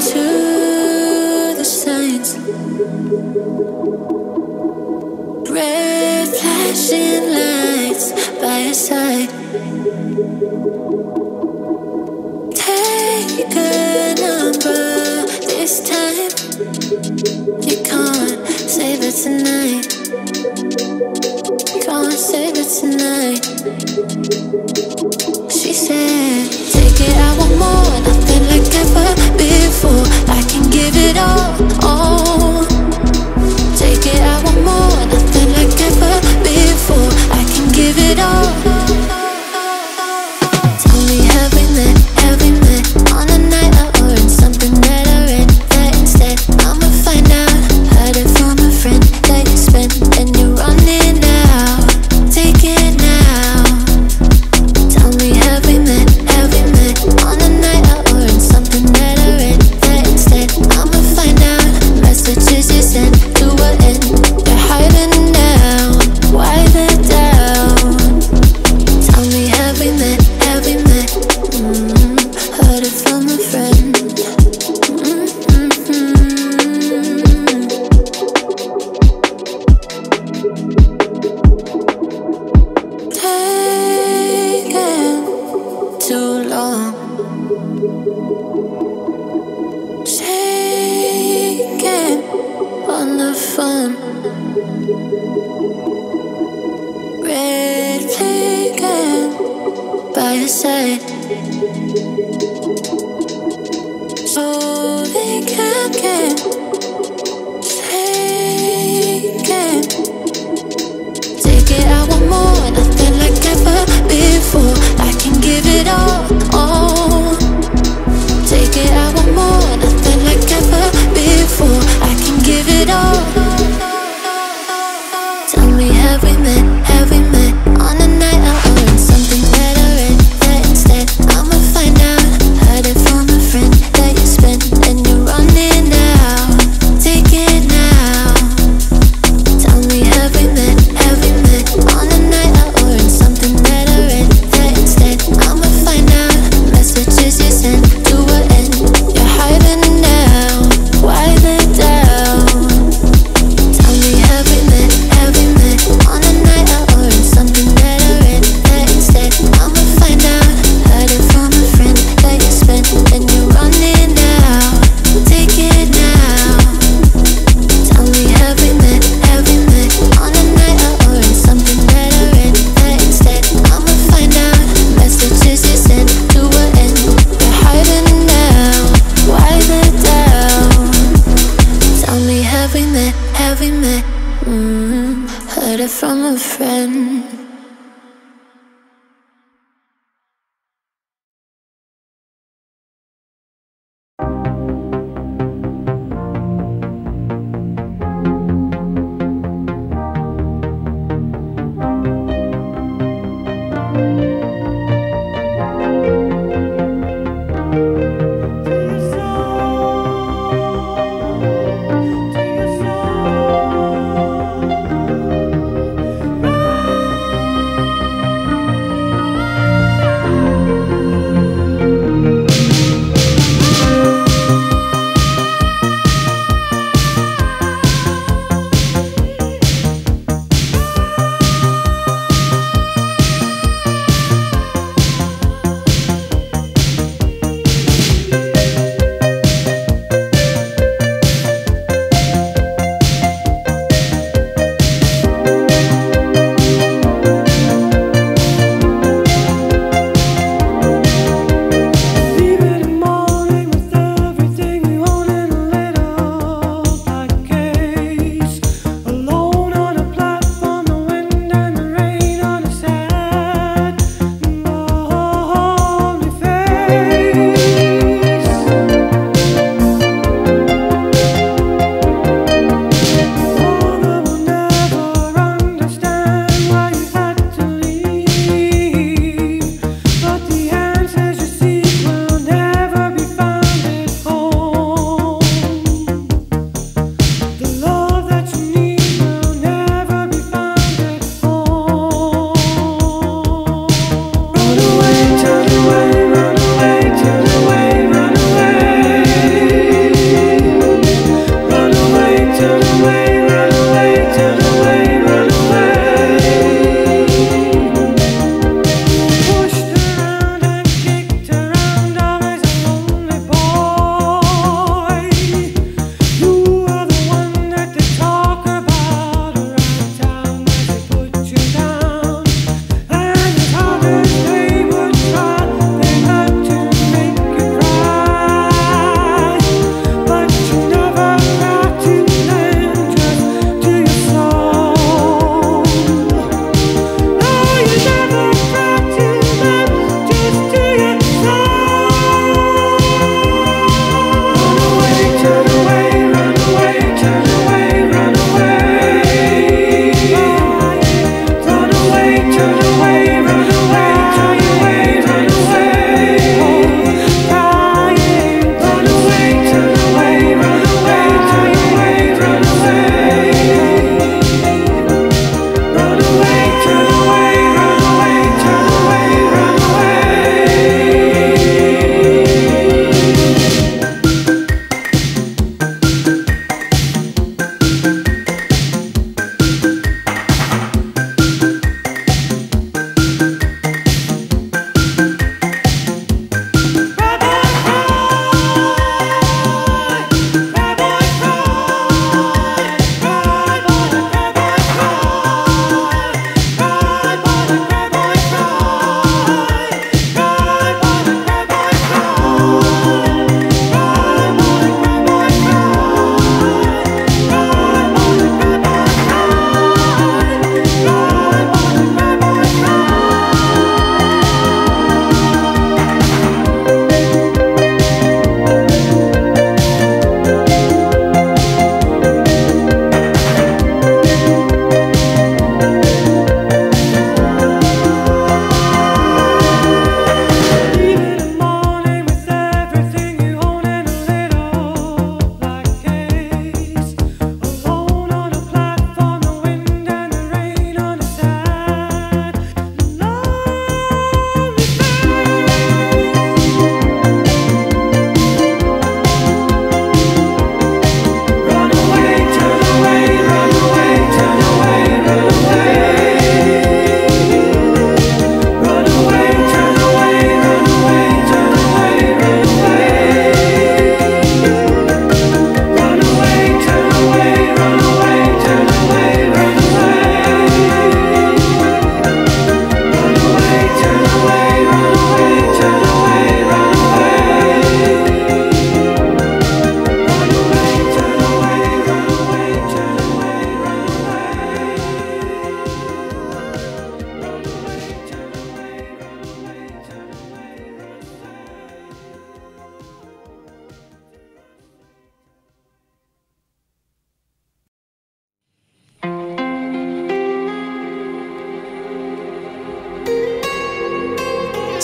to the signs. Red flashing lights by your side. Take a number this time. You can't save it tonight. Can't save it tonight. She said, take it, I want more. Nothing like ever before. I can give it all. Take it, I want more. Nothing like ever before. I can give it all. Tell me, have we met? Have we met on a night out or in something that I read? That instead I'ma find out. Heard it from a friend that you spent and you're running out. Take it now. Tell me, have we met? Have we met on a night out or in something that I read? That instead I'ma find out. Messages you sent to an end. You're hiding down. Why the doubt? Tell me, have we met? Have we met? Heard it from a friend. Taking too long. Shaking on the phone. Red flagging by your side. So they can't get taken. Take it, I want more. Nothing like ever before. I can give it all. Take it, I want more. Nothing like ever before. I can give it all. Tell me, have we met? Have we met on a night out or in something that I read? That instead I'ma find out. Heard it from a friend that you spent and you're running out.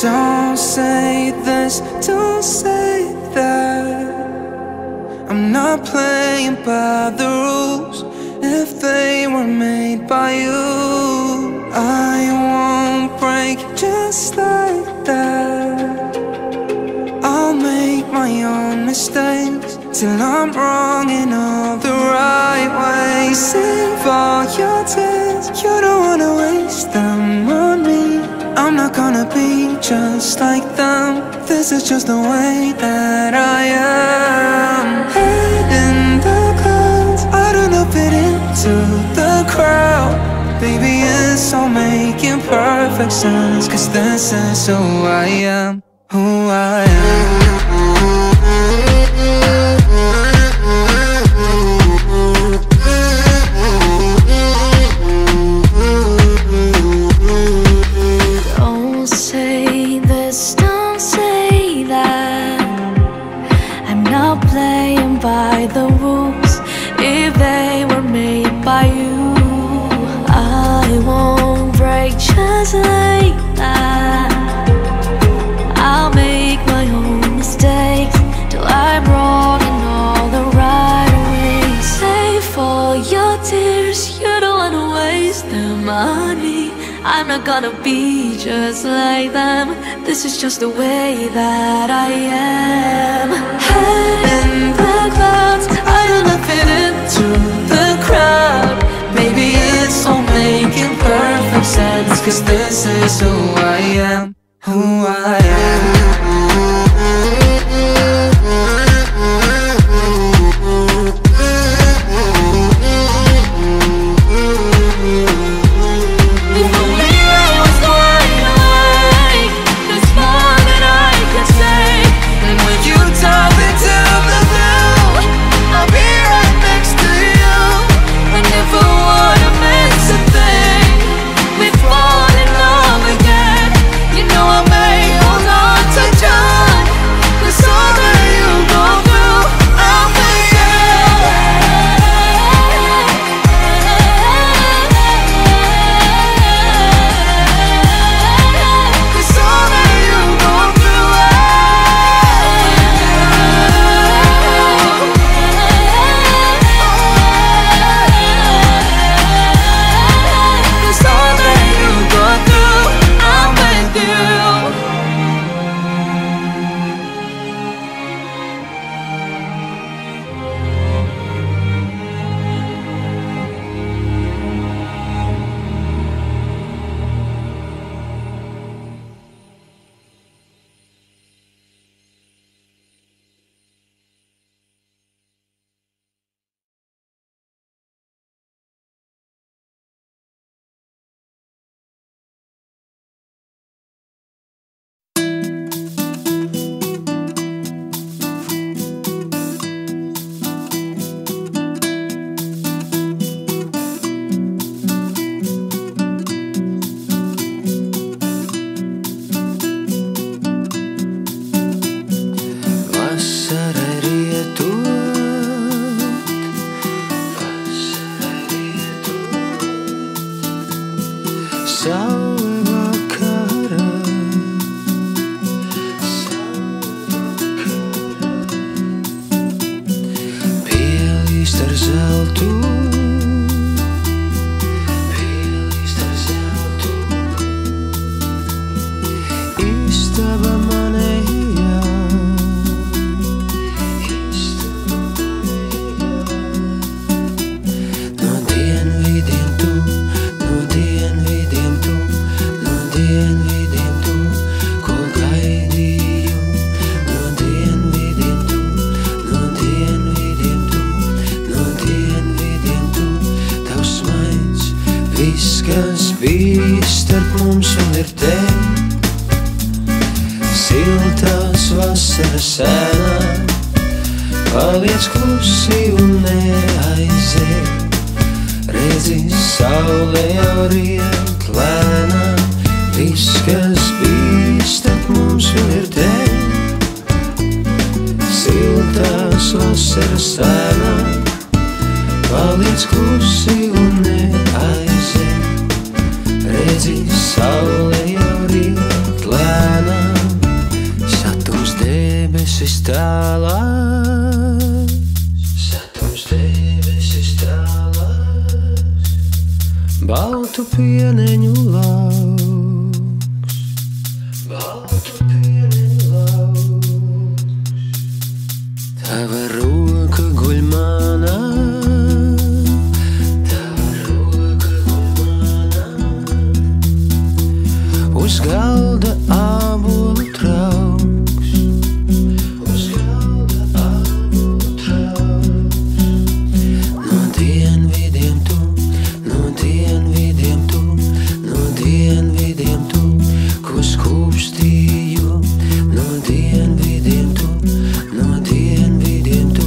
Don't say this, don't say that. I'm not playing by the rules. If they were made by you, I won't break just like that. I'll make my own mistakes till I'm wrong in all the right ways. Save all your tears, you don't wanna waste them on me. I'm not gonna be just like them. This is just the way that I am. Head in the clouds, I don't know, fit into the crowd. Baby, it's all making perfect sense, 'cause this is who I am, who I am. By the rules, if they were made by you, I won't break just like that. I'll make my own mistakes till I'm wrong in all the right ways. Save all your tears, you don't wanna waste them on me. I'm not gonna be just like them. This is just the way that I am. Head in the clouds, I don't know, fit into the crowd. Maybe it's all making perfect sense, 'cause this is who I am, who I am. Paliec klusi un neaiziet, redzi, saule jau riet lēnām. Viss, kas bijis, tad mums vēl ir te. Siltās vasaras ēnā, paliec klusi un neaiziet, redzi, saule jau riet lēnām. debesis tālās, satums debesis tālās, baltu pieneņu lauks, baltu pieneņu lauks. Tava roka guļ manā, tava roka guļ manā, uz galda ābolu trauks, uz galda ābolu trauks. No dienvidiem tu, no dienvidiem tu, no dienvidiem tu, ko skūpstīju. No dienvidiem tu, no dienvidiem tu,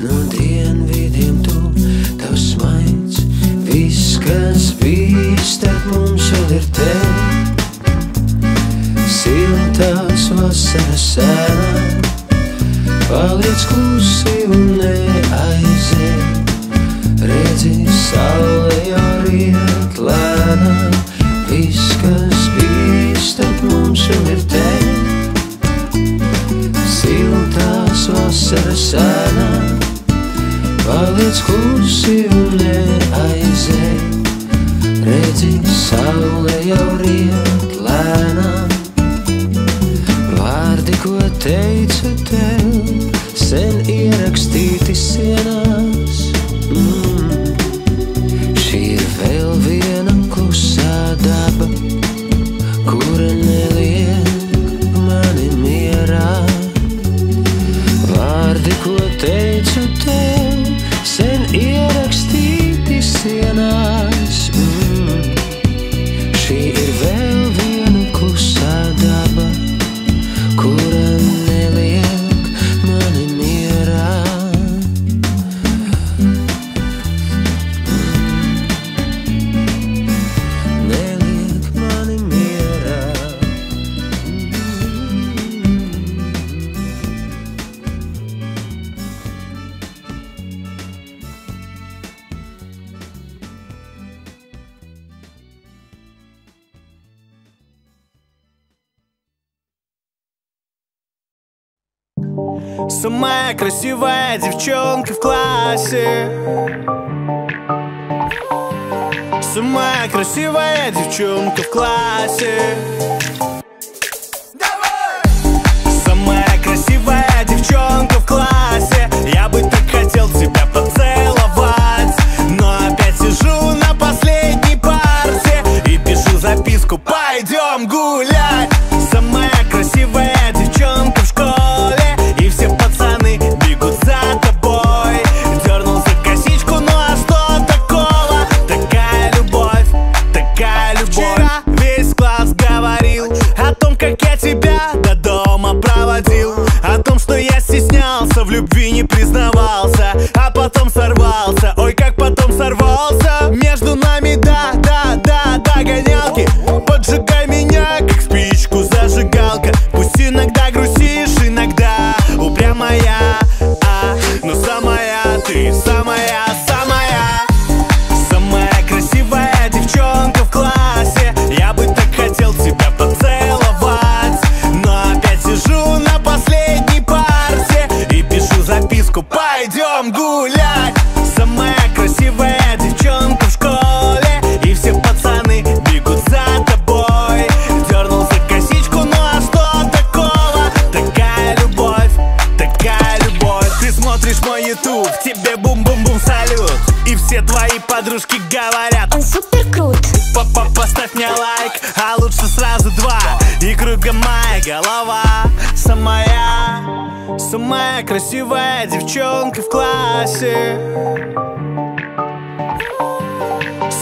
no dienvidiem tu, tavs smaids, viss, kas bija starp mums, vēl ir tev. Siltās vasaras sēnā, paliec klusi un neaizē. Redzi, saule jau riet lēnā, viss, kas bija starp mums, vēl ir tev. Siltās vasaras sēnā, paliec klusi un neaizē. Redzi, saule jau riet lēnā, vārdi, ko teicu tev, sen ierakstīti sienās. Šī ir vēl viena klusā daba, kura neliek mani mierā. Vārdi, ko teicu tev, sen ierakstīti sienās. Šī ir vēl viena klusā daba, kura neliek mani mierā. Neliek mani mierā. Самая красивая девчонка в классе. Самая красивая девчонка в классе. Самая красивая девчонка в классе. Я бы так хотел тебя поцеловать, но опять сижу на последней парте и пишу записку: пойдем гулять. Самая красивая девчонка в школе, и все пацаны бегут за тобой. Дернул за косичку, ну а что такого? Такая любовь, такая любовь. Вчера весь класс говорил о том, как я тебя до дома проводил, о том, что я стеснялся, в любви не признавался, а потом сорвался. Ой, как потом сорвался. Между нами, да, догонялки. Поджигай меня, как спичку зажигалка. Пусть иногда грустишь, иногда упрямая, но самая ты, самая, самая. Самая красивая девчонка в классе. Я бы так хотел тебя поцеловать, но опять сижу на последней парте и пишу записку: пойдем гулять. Самая красивая девчонка в школе, и все пацаны бегут за тобой. Дернул за косичку, ну а что такого? Такая любовь, такая любовь. Ты смотришь мой ютуб, тебе бум-бум-бум салют, и все твои подружки говорят: Он супер крут. Поставь мне лайк, а лучше сразу два, и кругом моя голова. Самая красивая девчонка в классе.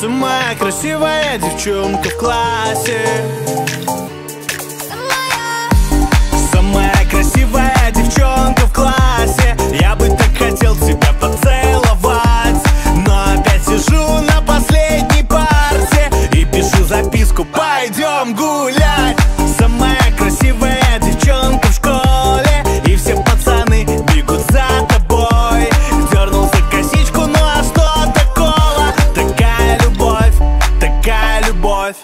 Самая красивая девчонка в классе. Самая красивая девчонка в классе. Я бы так хотел тебя поцеловать, но опять сижу на последней парте и пишу записку: пойдем гулять. Самая красивая девчонка в школе, и все пацаны бегут за тобой. Дернул за косичку, ну а что такого? Такая любовь, такая любовь.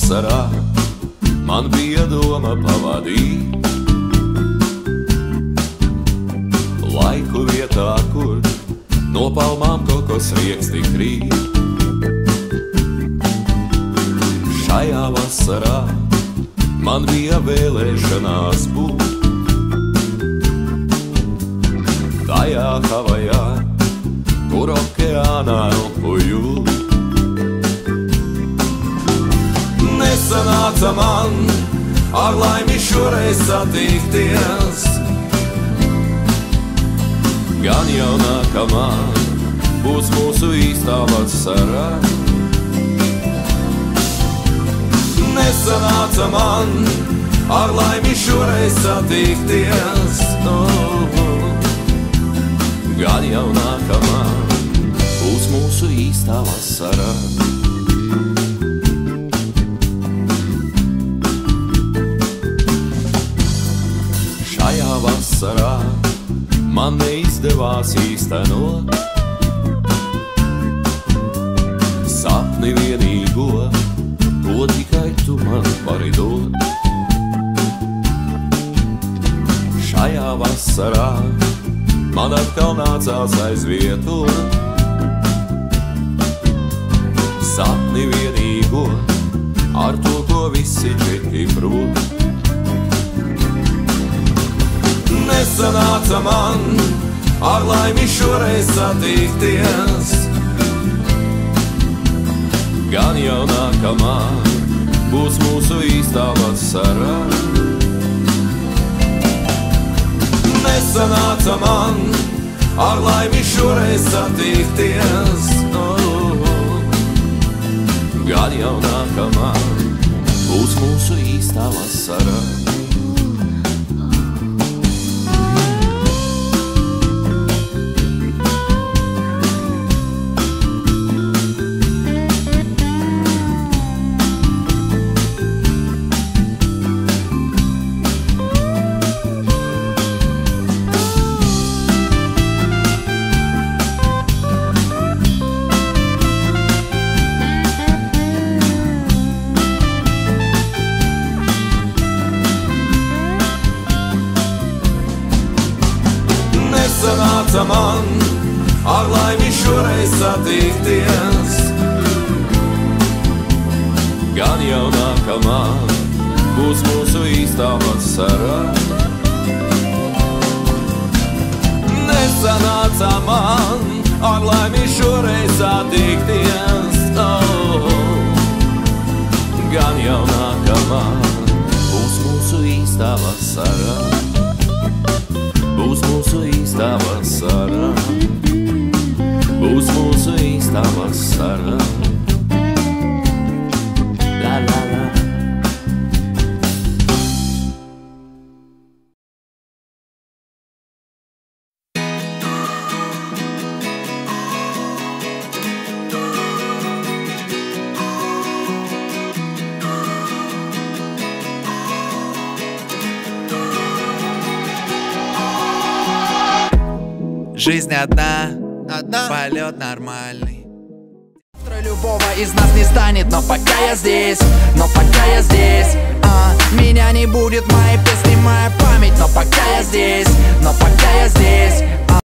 vasarā man bija doma pavadīt laiku vietā, kur no palmām kokos rieksti krīt. Šajā vasarā man bija vēlēšanās būt tajā Havajā, kur okeānā elpoju. Nesanāca man ar laimi šoreiz satikties, gan jau nākamā būs mūsu īstā vasarā. Nesanāca man ar laimi šoreiz satikties, gan jau nākamā būs mūsu īstā vasarā. Šajā vasarā man neizdevās īstenot sapni vienīgo, ko tikai tu man vari dot. Šajā vasarā man atkal nācās aizvietot sapni vienīgo ar to, ko visi čiki prot. Nesanāca man ar laimi šoreiz satikties, gan jau nākamā būs mūsu īstā vasarā. Nesanāca man ar laimi šoreiz satikties, gan jau nākamā būs mūsu īstā vasarā. Nesanāca man ar laimi šoreiz satikties, gan jau nākamā būs mūsu īstā vasarā. Nesanāca man ar laimi šoreiz satikties, gan jau nākamā būs mūsu īstā vasarā. Būs mūsu īstā vasarā, būs mūsu īstā vasarā. La la la. Жизнь одна, полет нормальный. Любого из нас не станет, но пока я здесь, меня не будет, мои песни, моя память, но пока я здесь,